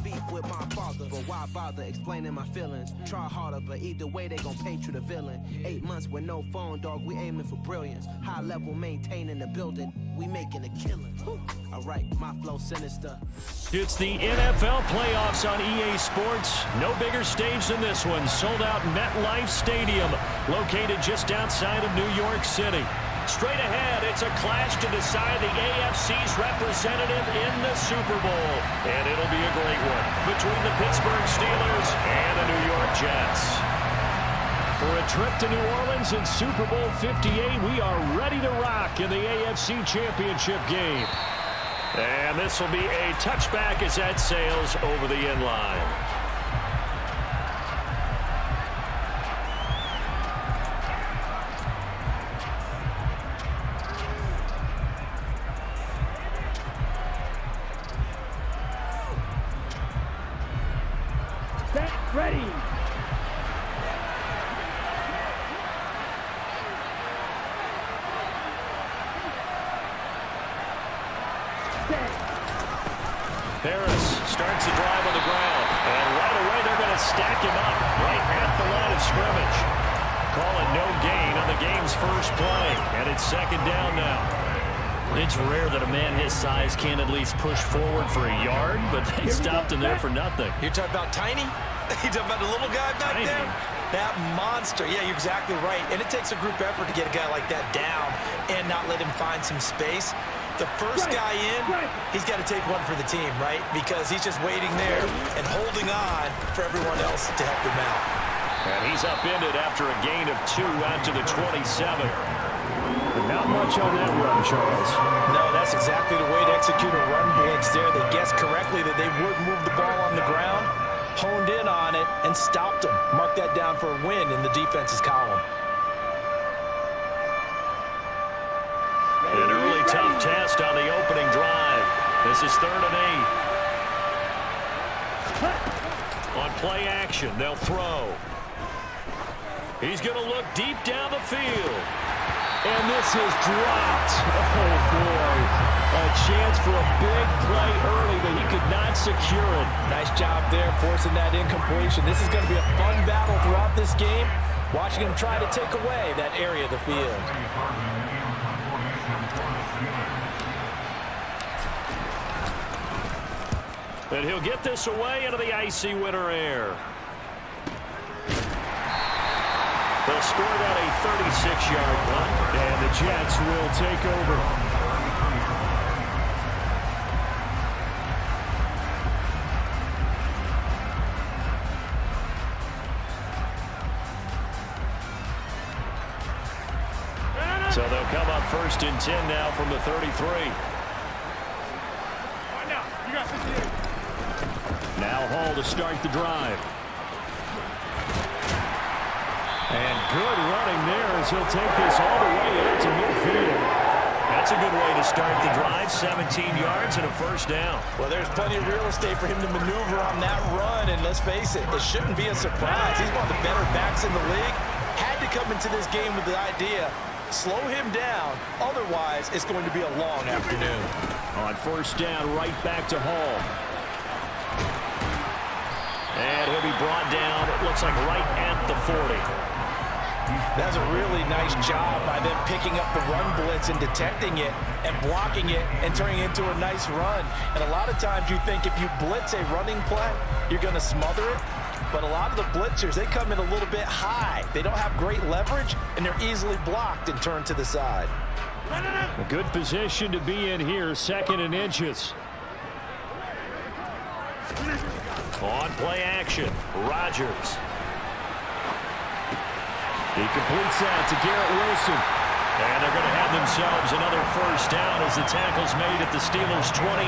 beef with my father, but why bother explaining my feelings? Try harder, but either way they gon' paint you the villain. 8 months with no phone, dog, we aiming for brilliance. High level maintaining the building, we making a killing. Alright, my flow sinister. It's the NFL playoffs on EA Sports. No bigger stage than this one. Sold out MetLife Stadium, located just outside of New York City. Straight ahead, it's a clash to decide the AFC's representative in the Super Bowl. And it'll be a great one between the Pittsburgh Steelers and the New York Jets. For a trip to New Orleans in Super Bowl 58, we are ready to rock in the AFC Championship game. And this will be a touchback as that sails over the end line. Ready. Harris starts the drive on the ground, and right away they're going to stack him up right at the line of scrimmage. Call it no gain on the game's first play, and it's second down now. It's rare that a man his size can't at least push forward for a yard, but they stopped him there for nothing. You're talking about Tiny? You're talking about the little guy back there? That monster. Yeah, you're exactly right. And it takes a group effort to get a guy like that down and not let him find some space. The first guy in, he's got to take one for the team, right? Because he's just waiting there and holding on for everyone else to help him out. And he's upended after a gain of 2 out to the 27. Not much on that run, Charles. No, that's exactly the way to execute a run blitz there. They guessed correctly that they would move the ball on the ground, honed in on it, and stopped them. Mark that down for a win in the defense's column. An early tough test on the opening drive. This is 3rd and 8. On play action, they'll throw. He's going to look deep down the field. And this is dropped. Oh, boy. A chance for a big play early, but he could not secure it. Nice job there forcing that incompletion. This is going to be a fun battle throughout this game, watching him try to take away that area of the field. And he'll get this away into the icy winter air. They'll score that a 36-yard punt. And the Jets will take over. So they'll come up 1st and 10 now from the 33. Now Hall to start the drive. And good running there as he'll take this all the way out to midfield. That's a good way to start the drive. 17 yards and a 1st down. Well, there's plenty of real estate for him to maneuver on that run, and let's face it, it shouldn't be a surprise. He's one of the better backs in the league. Had to come into this game with the idea, slow him down, otherwise it's going to be a long afternoon. On 1st down, right back to Hall. And he'll be brought down, it looks like right at the 40. That's a really nice job by them picking up the run blitz and detecting it and blocking it and turning it into a nice run. And a lot of times you think if you blitz a running play, you're going to smother it. But a lot of the blitzers, they come in a little bit high. They don't have great leverage, and they're easily blocked and turned to the side. A good position to be in here, 2nd and inches. On play action, Rodgers. He completes that to Garrett Wilson. And they're going to have themselves another 1st down as the tackle's made at the Steelers' 28.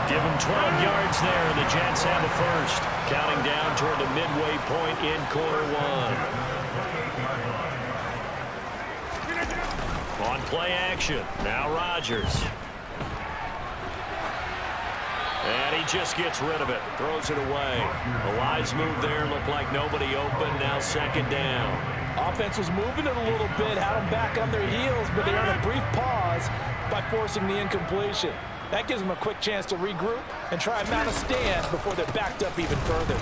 Give them 12 yards there, and the Jets have a 1st. Counting down toward the midway point in quarter 1. On play action, now Rodgers. And he just gets rid of it, throws it away. A wise move there, looked like nobody open, now 2nd down. Offense was moving it a little bit, had them back on their heels, but they earned a brief pause by forcing the incompletion. That gives them a quick chance to regroup and try and mount a stand before they're backed up even further.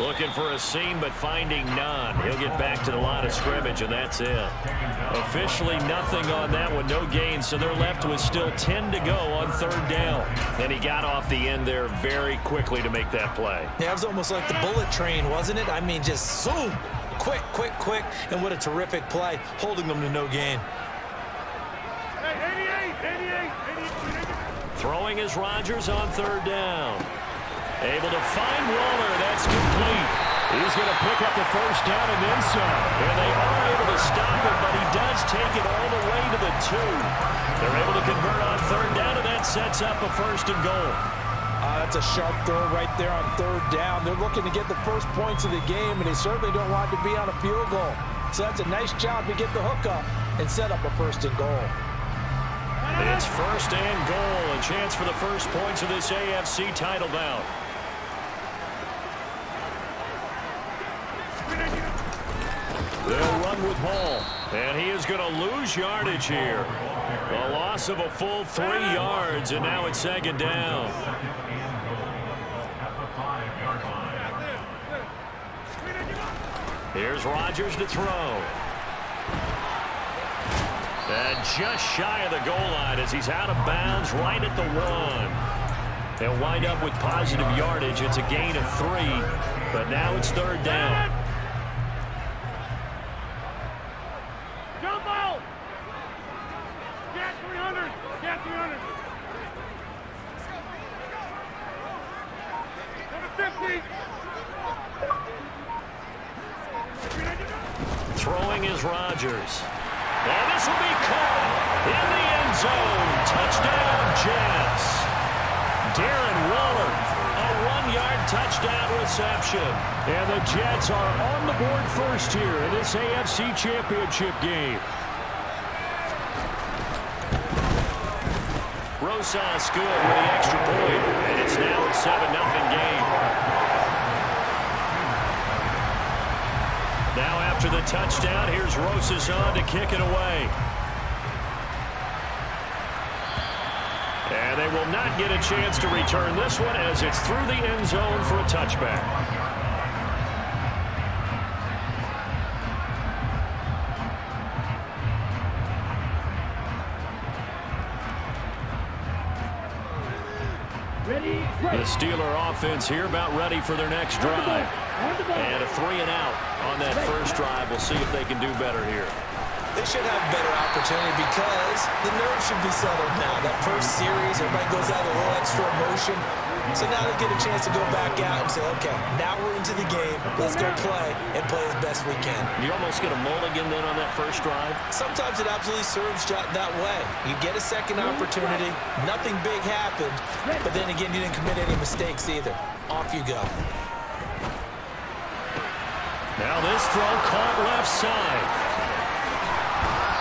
Looking for a seam, but finding none. He'll get back to the line of scrimmage, and that's it. Officially nothing on that one, no gain, so they're left with still 10 to go on third down. And he got off the end there very quickly to make that play. Yeah, it was almost like the bullet train, wasn't it? I mean, just zoom, quick, quick, quick, and what a terrific play, holding them to no gain. Throwing is Rodgers on third down. Able to find Waller. That's complete. He's going to pick up the first down and then some. And they are able to stop it, but he does take it all the way to the 2. They're able to convert on third down, and that sets up a first and goal. That's a sharp throw right there on third down. They're looking to get the first points of the game, and they certainly don't want to be on a field goal. So that's a nice job to get the hook up and set up a first and goal. It's first and goal. A chance for the first points of this AFC title bout. They'll run with Hall, and he is going to lose yardage here. A loss of a full 3 yards, and now it's second down. Here's Rodgers to throw. And just shy of the goal line as he's out of bounds right at the 1. They'll wind up with positive yardage. It's a gain of 3, but now it's third down. Jump out! Get 300! Get 300! Number 50! Throwing is Rodgers. And this will be caught in the end zone. Touchdown, Jets. Darren Waller, a 1-yard touchdown reception. And the Jets are on the board first here in this AFC Championship game. Rosas good with the extra point, and it's now a 7-0 game. Now after the touchdown, here's Rosas on to kick it away. And they will not get a chance to return this one as it's through the end zone for a touchback. The Steeler offense here about ready for their next drive. And a 3 and out on that first drive. We'll see if they can do better here. They should have better opportunity because the nerves should be settled now. That first series, everybody goes out a little extra emotion. So now they get a chance to go back out and say, okay, now we're into the game. Let's go play and play as best we can. You almost get a mulligan then on that first drive? Sometimes it absolutely serves that way. You get a second opportunity. Nothing big happened. But then again, you didn't commit any mistakes either. Off you go. Now this throw caught left side.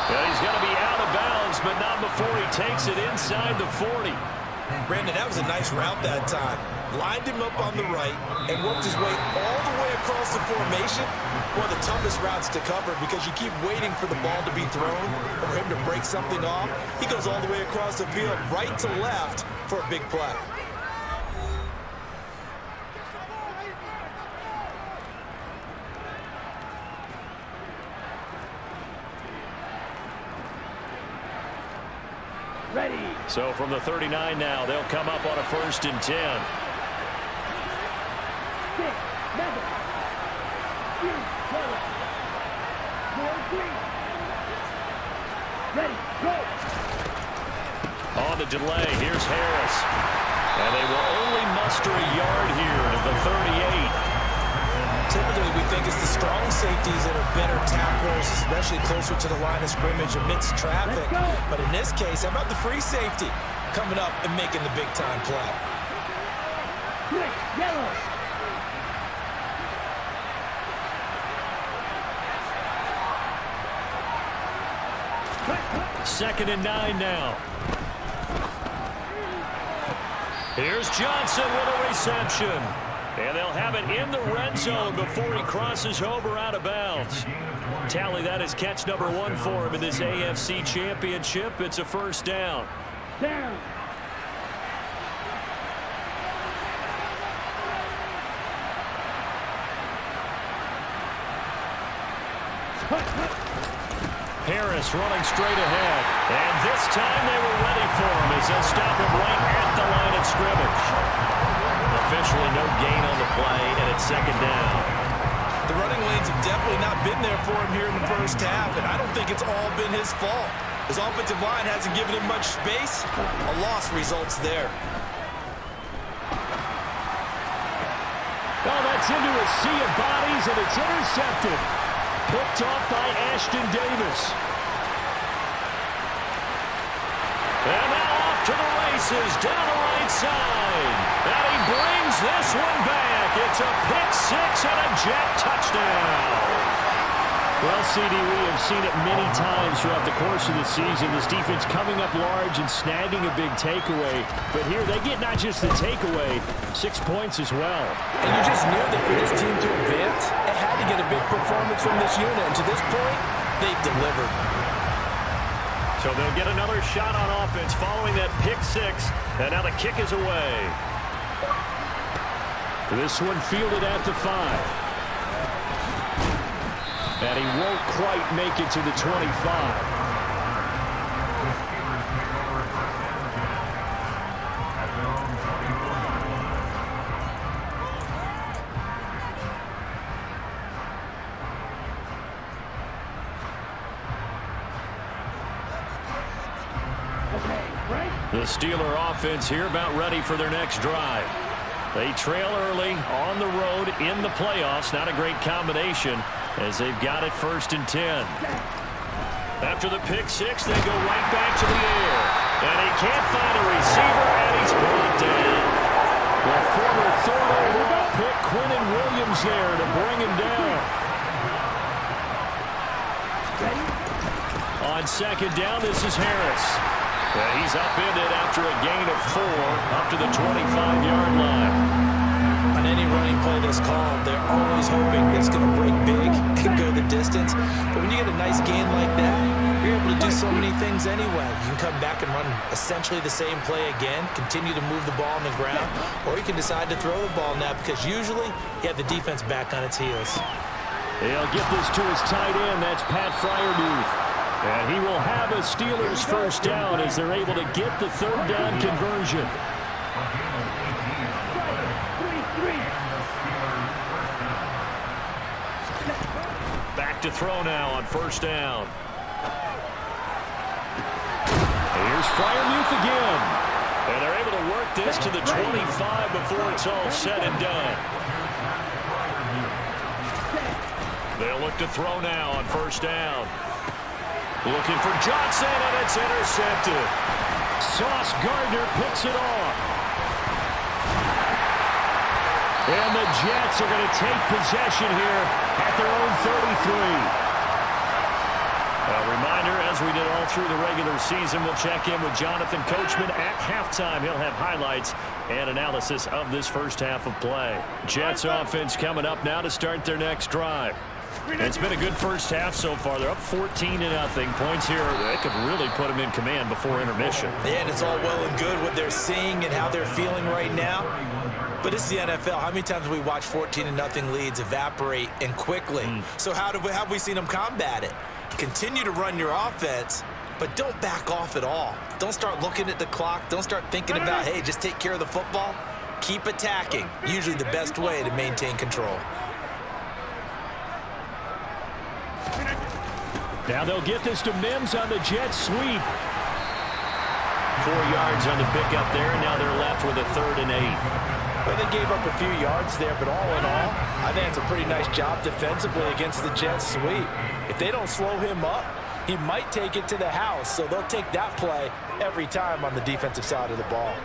Yeah, he's going to be out of bounds, but not before he takes it inside the 40. Brandon, that was a nice route that time. Lined him up on the right and worked his way all the way across the formation. One of the toughest routes to cover because you keep waiting for the ball to be thrown or him to break something off. He goes all the way across the field, right to left, for a big play. Ready. So from the 39 now, they'll come up on a 1st and 10. 6, 7, 2, 1, 4, 3. Ready, go. On the delay, here's Harris. And they will only muster a yard here to the 38. Typically, we think it's the strong safeties that are better tacklers, especially closer to the line of scrimmage amidst traffic. But in this case, how about the free safety coming up and making the big-time play? Quick, yellow. Second and 9 now. Here's Johnson with a reception. And they'll have it in the red zone before he crosses over out of bounds. Tally, that is catch number 1 for him in this AFC Championship. It's a first down. Down. Harris running straight ahead. And this time they were ready for him as they'll stop him right at the line of scrimmage. Officially no gain on the play, and it's second down. The running lanes have definitely not been there for him here in the first half, and I don't think it's all been his fault. His offensive line hasn't given him much space. A loss results there. Oh, that's into a sea of bodies, and it's intercepted. Picked off by Ashton Davis. And now off to the races, down the right side. And he brings this one back. It's a pick six and a Jet touchdown. Well, CD, we have seen it many times throughout the course of the season. This defense coming up large and snagging a big takeaway. But here they get not just the takeaway, 6 points as well. And you just knew that for this team to advance, it had to get a big performance from this unit. And to this point, they've delivered. So they'll get another shot on offense following that pick six. And now the kick is away. This one fielded at the 5. And he won't quite make it to the 25. The Steeler offense here about ready for their next drive. They trail early on the road in the playoffs. Not a great combination as they've got it 1st and 10. After the pick six, they go right back to the air. And he can't find a receiver, and he's brought down. The former third overall pick, Quinnen Williams, there to bring him down. On 2nd down, this is Harris. He's upended after a gain of 4 up to the 25-yard line. On any running play that's called, they're always hoping it's going to break big and go the distance. But when you get a nice gain like that, you're able to do so many things anyway. You can come back and run essentially the same play again, continue to move the ball on the ground, or you can decide to throw the ball now because usually you have the defense back on its heels. He'll get this to his tight end. That's Pat Fryermuth. And he will have a Steelers first down as they're able to get the 3rd down conversion. Back to throw now on 1st down. Here's Fryermuth again. And they're able to work this to the 25 before it's all said and done. They'll look to throw now on 1st down. Looking for Johnson, and it's intercepted. Sauce Gardner picks it off. And the Jets are going to take possession here at their own 33. A reminder, as we did all through the regular season, we'll check in with Jonathan Coachman at halftime. He'll have highlights and analysis of this first half of play. Jets offense coming up now to start their next drive. It's been a good first half so far. They're up 14-0. Points here, they could really put them in command before intermission. Yeah, and it's all well and good what they're seeing and how they're feeling right now. But it's the NFL. How many times have we watched 14-0 leads evaporate and quickly? So how have we seen them combat it? Continue to run your offense, but don't back off at all. Don't start looking at the clock. Don't start thinking about, hey, just take care of the football. Keep attacking. Usually the best way to maintain control. Now they'll get this to Mims on the jet sweep. 4 yards on the pickup there, and now they're left with a 3rd and 8. Well, they gave up a few yards there, but all in all, I think it's a pretty nice job defensively against the jet sweep. If they don't slow him up, he might take it to the house, so they'll take that play every time on the defensive side of the ball.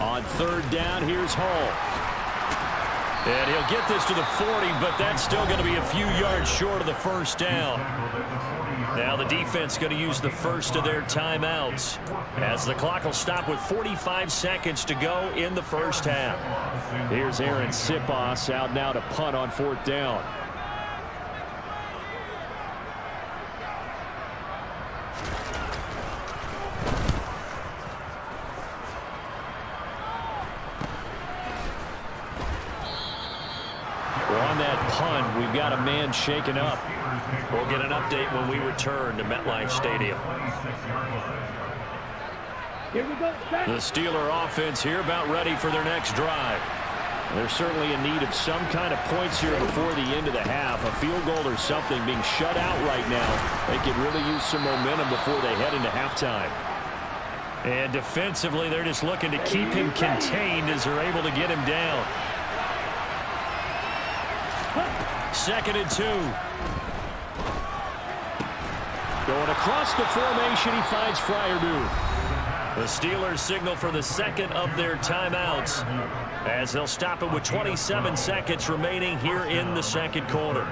On 3rd down, here's Hall. And he'll get this to the 40, but that's still going to be a few yards short of the first down. Now the defense going to use the first of their timeouts as the clock will stop with 45 seconds to go in the first half. Here's Aaron Siposs out now to punt on 4th down. punt. We've got a man shaken up. We'll get an update when we return to MetLife Stadium. Here we go. The Steeler offense here about ready for their next drive. They're certainly in need of some kind of points here before the end of the half. A field goal or something, being shut out right now. They could really use some momentum before they head into halftime. And defensively, they're just looking to keep him contained as they're able to get him down. 2nd and 2. Going across the formation, he finds Freiermuth. The Steelers signal for the second of their timeouts as they'll stop it with 27 seconds remaining here in the second quarter.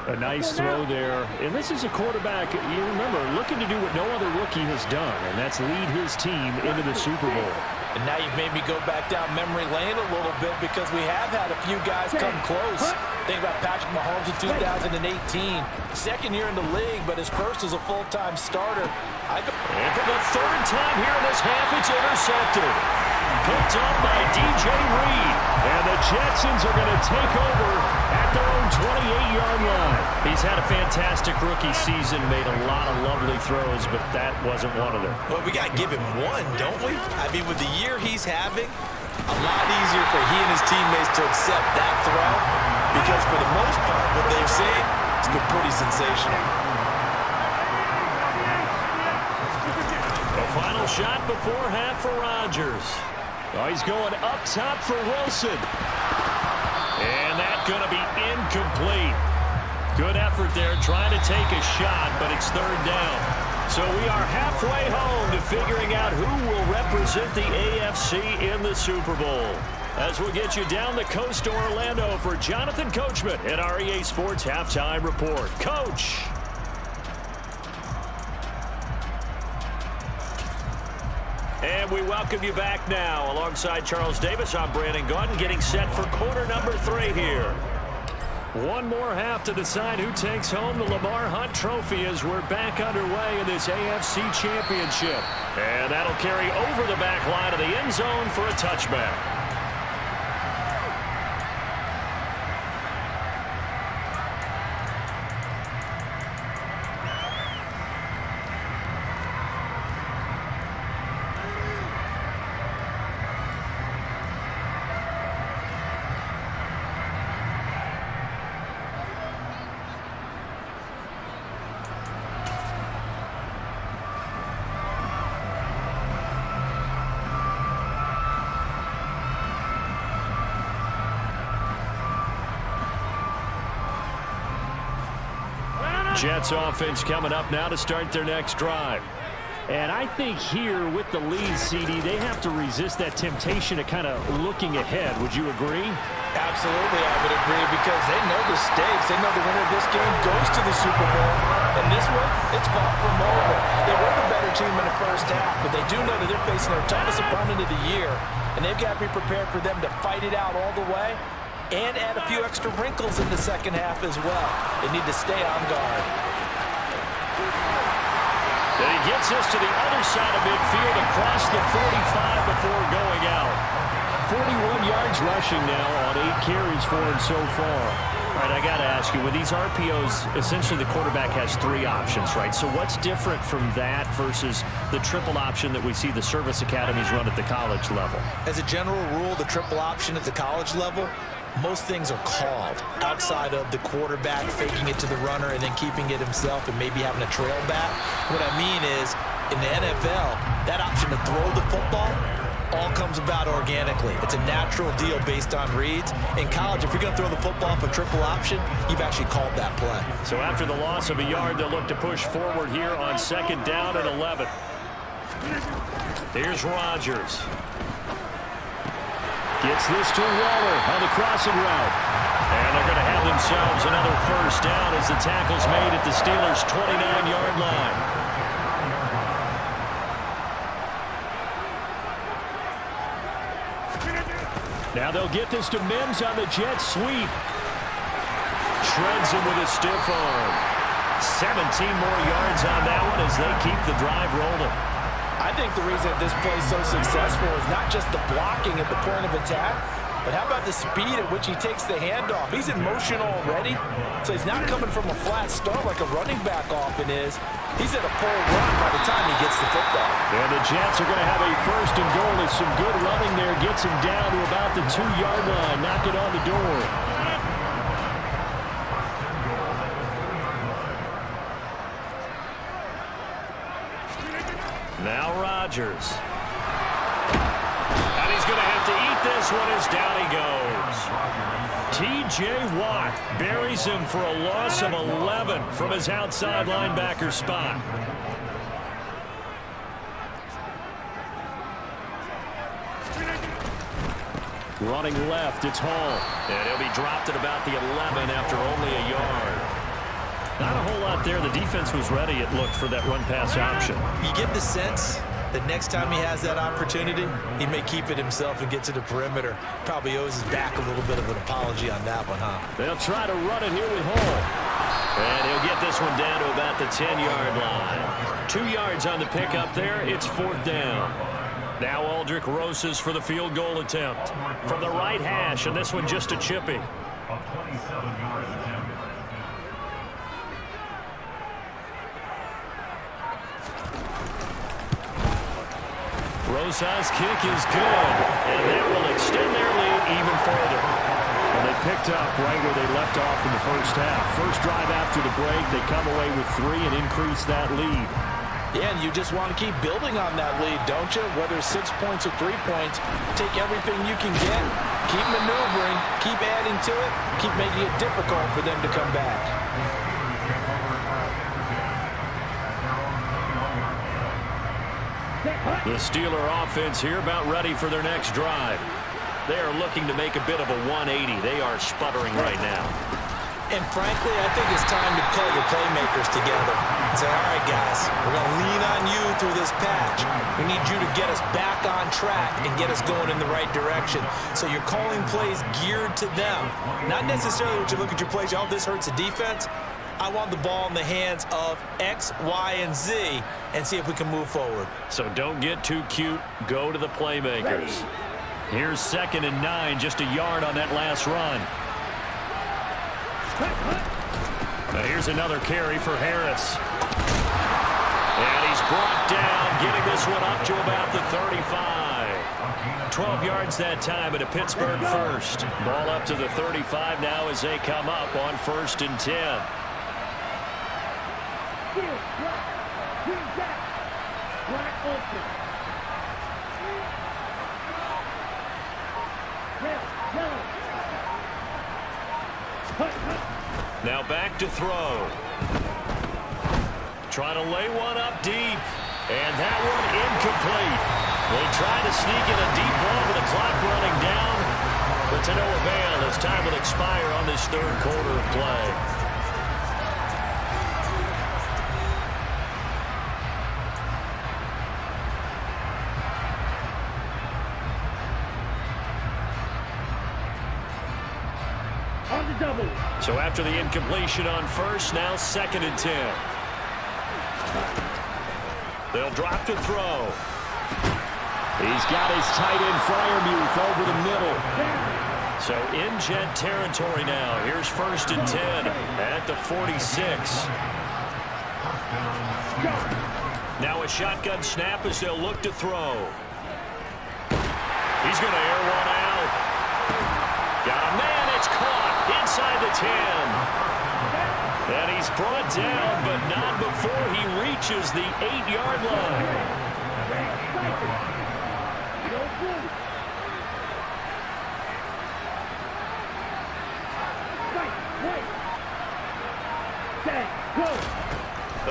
A nice throw there. And this is a quarterback, you remember, looking to do what no other rookie has done, and that's lead his team into the Super Bowl. And now you've made me go back down memory lane a little bit because we have had a few guys come close. Think about Patrick Mahomes in 2018. Second year in the league, but his first as a full-time starter. And for the third time here in this half, it's intercepted. Picked up by DJ Reed. And the Jetsons are going to take over at their own 28-yard line. He's had a fantastic rookie season, made a lot of lovely throws, but that wasn't one of them. Well, we got to give him one, don't we? I mean, with the year he's having, a lot easier for he and his teammates to accept that throw because for the most part, what they've seen has been pretty sensational. The final shot before half for Rodgers. Oh, he's going up top for Wilson. And that's going to be incomplete. Good effort there trying to take a shot, but it's third down. So we are halfway home to figuring out who will represent the AFC in the Super Bowl. As we'll get you down the coast to Orlando for Jonathan Coachman at our EA Sports Halftime Report. Coach. And we welcome you back now. Alongside Charles Davis, I'm Brandon Gaudin, getting set for quarter number 3 here. One more half to decide who takes home the Lamar Hunt Trophy as we're back underway in this AFC Championship. And that'll carry over the back line of the end zone for a touchback. Jets offense coming up now to start their next drive. And I think here with the lead, CD, they have to resist that temptation of kind of looking ahead. Would you agree? Absolutely, I would agree because they know the stakes. They know the winner of this game goes to the Super Bowl. And this one, it's far from over. They were the better team in the first half, but they do know that they're facing their toughest opponent of the year. And they've got to be prepared for them to fight it out all the way and add a few extra wrinkles in the second half as well. They need to stay on guard. And he gets us to the other side of midfield across the 45 before going out. 41 yards rushing now on 8 carries for him so far. All right, I got to ask you, with these RPOs, essentially the quarterback has 3 options, right? So what's different from that versus the triple option that we see the service academies run at the college level? As a general rule, the triple option at the college level, most things are called outside of the quarterback faking it to the runner and then keeping it himself and maybe having a trail back. What I mean is, in the NFL, that option to throw the football all comes about organically. It's a natural deal based on reads. In college, if you're going to throw the football for triple option, you've actually called that play. So after the loss of a yard, they'll look to push forward here on second down and 11. Here's Rodgers. Gets this to Waller on the crossing route. And they're going to have themselves another first down as the tackle's made at the Steelers' 29-yard line. Now they'll get this to Mims on the jet sweep. Shreds him with a stiff arm. 17 more yards on that one as they keep the drive rolling. I think the reason this play is so successful is not just the blocking at the point of attack, But how about the speed at which he takes the handoff? He's in motion already, so he's not coming from a flat start like a running back often is. He's at a full run by the time he gets the football. And the Jets are going to have a first and goal as some good running there gets him down to about the 2-yard line. Knock it on the door. Now Rodgers. And he's going to have to eat this one as down he goes. T.J. Watt buries him for a loss of 11 from his outside linebacker spot. Running left, it's Hall. And he'll be dropped at about the 11 after only a yard. Not a whole lot there. The defense was ready, it looked, for that run-pass option. You get the sense that next time he has that opportunity, he may keep it himself and get to the perimeter. Probably owes his back a little bit of an apology on that one, huh? They'll try to run it here with Hall. And he'll get this one down to about the 10-yard line. 2 yards on the pickup there. It's 4th down. Now Aldrick Rosas for the field goal attempt. From the right hash, and this one just a chippy. Rosas' kick is good, and that will extend their lead even further. And they picked up right where they left off in the first half. First drive after the break, they come away with 3 and increase that lead. Yeah, and you just want to keep building on that lead, don't you? Whether it's 6 points or 3 points, take everything you can get, keep maneuvering, keep adding to it, keep making it difficult for them to come back. The Steeler offense here about ready for their next drive. They are looking to make a bit of a 180. They are sputtering right now. And frankly, I think it's time to call your playmakers together and say, all right, guys, we're going to lean on you through this patch. We need you to get us back on track and get us going in the right direction. So you're calling plays geared to them. Not necessarily what you look at your plays, oh, this hurts the defense. I want the ball in the hands of X, Y, and Z and see if we can move forward. So don't get too cute. Go to the playmakers. Here's 2nd and 9, just a yard on that last run. Now here's another carry for Harris. And he's brought down, getting this one up to about the 35. 12 yards that time at a Pittsburgh first. Ball up to the 35 now as they come up on 1st and 10. Now back to throw. Trying to lay one up deep. And that one incomplete. They try to sneak in a deep ball with the clock running down. But to no avail as time will expire on this 3rd quarter of play. So after the incompletion on 1st, now 2nd and 10. They'll drop to throw. He's got his tight end Freiermuth over the middle. So in Jet territory now. Here's 1st and 10 at the 46. Now a shotgun snap as they'll look to throw. He's going to air one out. Got a man, it's caught inside the 10. And he's brought down, but not before he reaches the 8-yard line.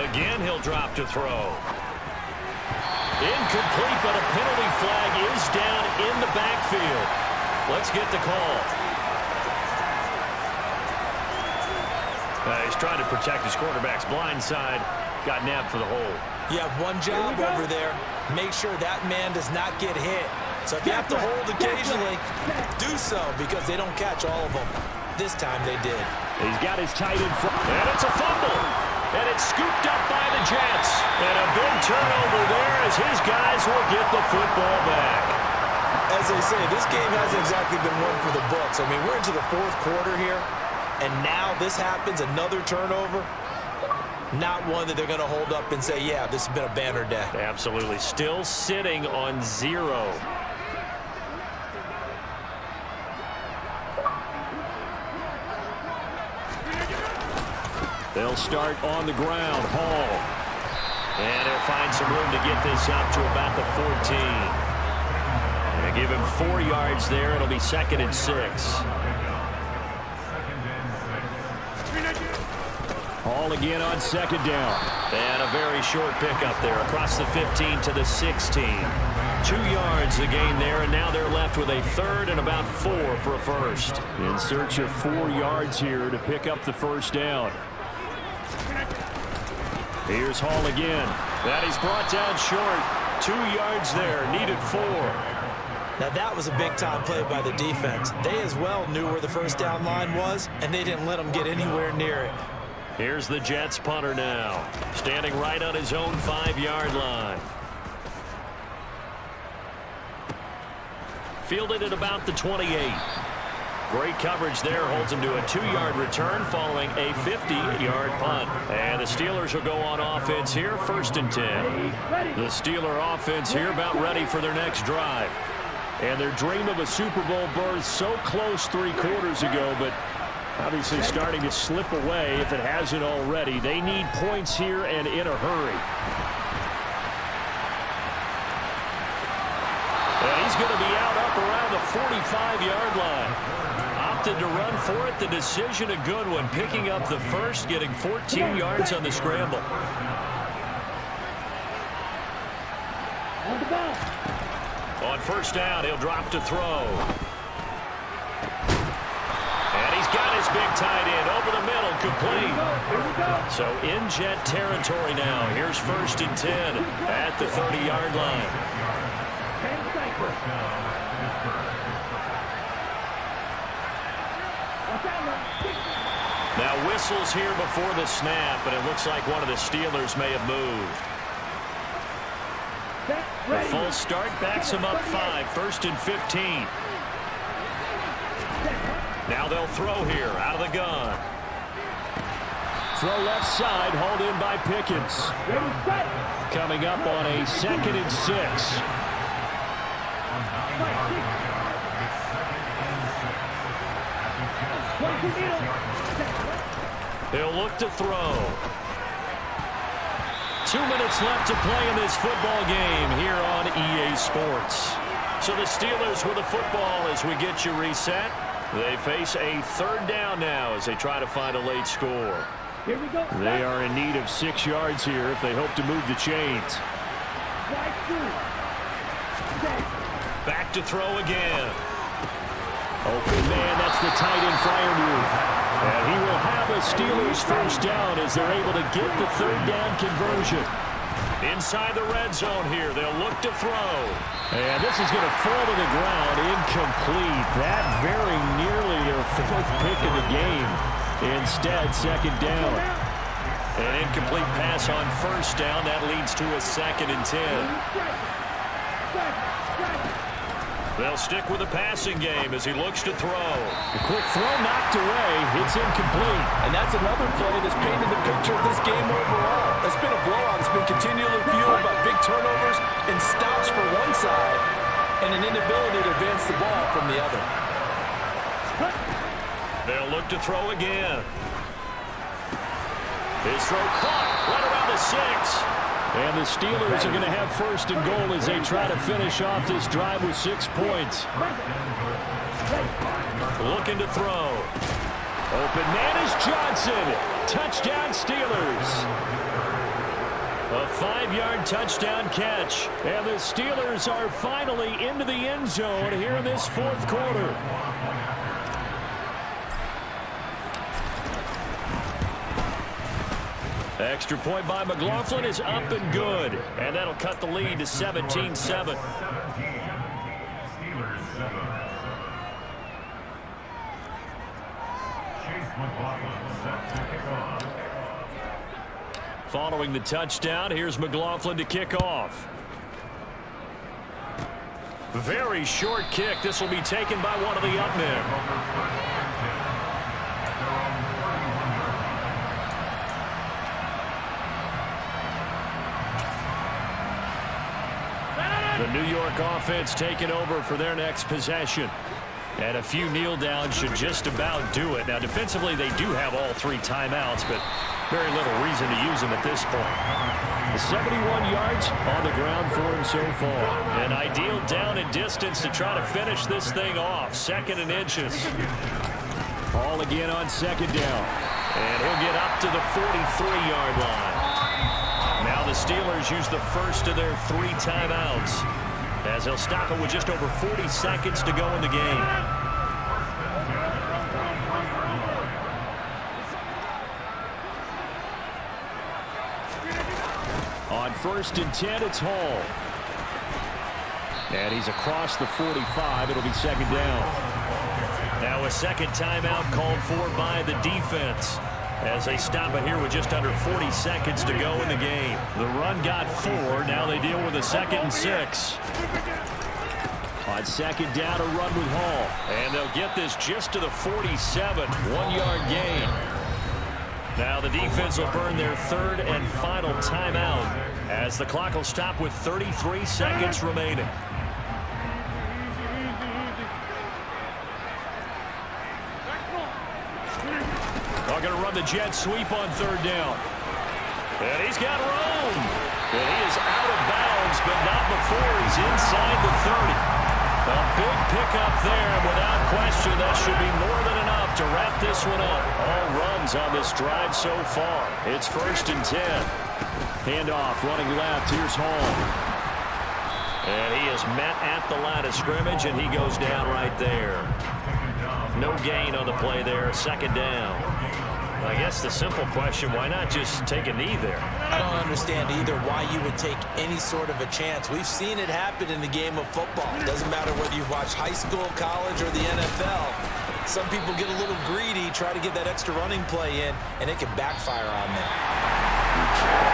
Again, he'll drop to throw. Incomplete, but a penalty flag is down in the backfield. Let's get the call. He's trying to protect his quarterback's blind side. Got nabbed for the hole. You have one job over there. Make sure that man does not get hit. So if you have to hold occasionally, do so because they don't catch all of them. This time they did. He's got his tight end front. And it's a fumble. And it's scooped up by the Jets. And a big turnover there as his guys will get the football back. As as they say, this game hasn't exactly been one for the books. I mean, we're into the fourth quarter here, and now this happens, another turnover. Not one that they're going to hold up and say, yeah, this has been a banner day. Absolutely. Still sitting on 0. They'll start on the ground. Hall. And he'll find some room to get this up to about the 14. And give him 4 yards there. It'll be 2nd and 6. Hall again on 2nd down. And a very short pickup there across the 15 to the 16. 2 yards the gain there, and now they're left with a 3rd and about 4 for a first. In search of 4 yards here to pick up the first down. Here's Hall again. That he's brought down short. 2 yards there, needed 4. Now that was a big-time play by the defense. They as well knew where the first down line was, and they didn't let them get anywhere near it. Here's the Jets punter now, standing right on his own 5-yard line. Fielded at about the 28. Great coverage there, holds him to a 2-yard return following a 50-yard punt. And the Steelers will go on offense here, 1st and 10. The Steeler offense here about ready for their next drive. And their dream of a Super Bowl berth so close 3 quarters ago, but obviously starting to slip away if it hasn't already. They need points here and in a hurry. And he's going to be out up around the 45-yard line. Opted to run for it. The decision a good one. Picking up the first, getting 14 yards on the scramble. On 1st down, he'll drop to throw. And he's got his big tight end over the middle, complete. So in Jet territory now. Here's 1st and 10 at the 30-yard line. Now whistles here before the snap, but it looks like one of the Steelers may have moved. The full start backs him up 5, 1st and 15. Now they'll throw here out of the gun. Throw left side, hauled in by Pickens. Coming up on a 2nd and 6. He'll look to throw. 2 minutes left to play in this football game here on EA Sports. So the Steelers with the football as we get you reset. They face a 3rd down now as they try to find a late score. Here we go. They are in need of 6 yards here if they hope to move the chains. Back to throw again. Open man, that's the tight end Freiermuth. And he will have a Steelers first down as they're able to get the 3rd down conversion. Inside the red zone here. They'll look to throw. And this is going to fall to the ground. Incomplete. That very nearly their 4th pick of the game. Instead, 2nd down. An incomplete pass on 1st down. That leads to a 2nd and 10. They'll stick with the passing game as he looks to throw. A quick throw knocked away. It's incomplete. And that's another play that's painted the picture of this game overall. It's been a blowout. It's been continually fueled by big turnovers and stops for one side and an inability to advance the ball from the other. They'll look to throw again. His throw caught right around the 6. And the Steelers are going to have 1st and goal as they try to finish off this drive with 6 points. Looking to throw. Open man is Johnson. Touchdown Steelers. A 5-yard touchdown catch. And the Steelers are finally into the end zone here in this 4th quarter. Extra point by McLaughlin is up and good. And that'll cut the lead to 17-7. Following the touchdown, here's McLaughlin to kick off. Very short kick. This will be taken by one of the up men. The New York offense taking over for their next possession. And a few kneel downs should just about do it. Now, defensively, they do have all 3 timeouts, but very little reason to use them at this point. The 71 yards on the ground for him so far. An ideal down and distance to try to finish this thing off. 2nd and inches. Ball again on 2nd down. And he'll get up to the 43-yard line. Now the Steelers use the first of their 3 timeouts, as they'll stop it with just over 40 seconds to go in the game. On 1st and 10, it's Hall. And he's across the 45. It'll be 2nd down. Now a 2nd timeout called for by the defense, as they stop it here with just under 40 seconds to go in the game. The run got 4. Now they deal with a 2nd and 6. On 2nd down, a run with Hall. And they'll get this just to the 47. 1-yard gain. Now the defense will burn their 3rd and final timeout, as the clock will stop with 33 seconds remaining. They're going to run the jet sweep on 3rd down. And he's got room. And he is out of bounds, but not before he's inside the 30. A big pickup there, and without question, that should be more than enough to wrap this one up. All runs on this drive so far. It's 1st and 10. Handoff, running left. Here's Hall. And he is met at the line of scrimmage, and he goes down right there. No gain on the play there. 2nd down. I guess the simple question, why not just take a knee there? I don't understand either why you would take any sort of a chance. We've seen it happen in the game of football. It doesn't matter whether you watch high school, college, or the NFL. Some people get a little greedy, try to get that extra running play in, and it can backfire on them.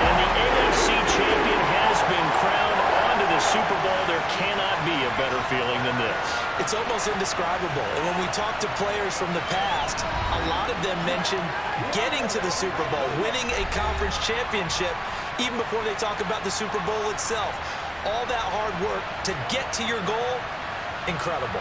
And the AFC champion has been crowned onto the Super Bowl. There cannot be a better feeling than this. It's almost indescribable. And when we talk to players from the past, a lot of them mention getting to the Super Bowl, winning a conference championship, even before they talk about the Super Bowl itself. All that hard work to get to your goal, incredible.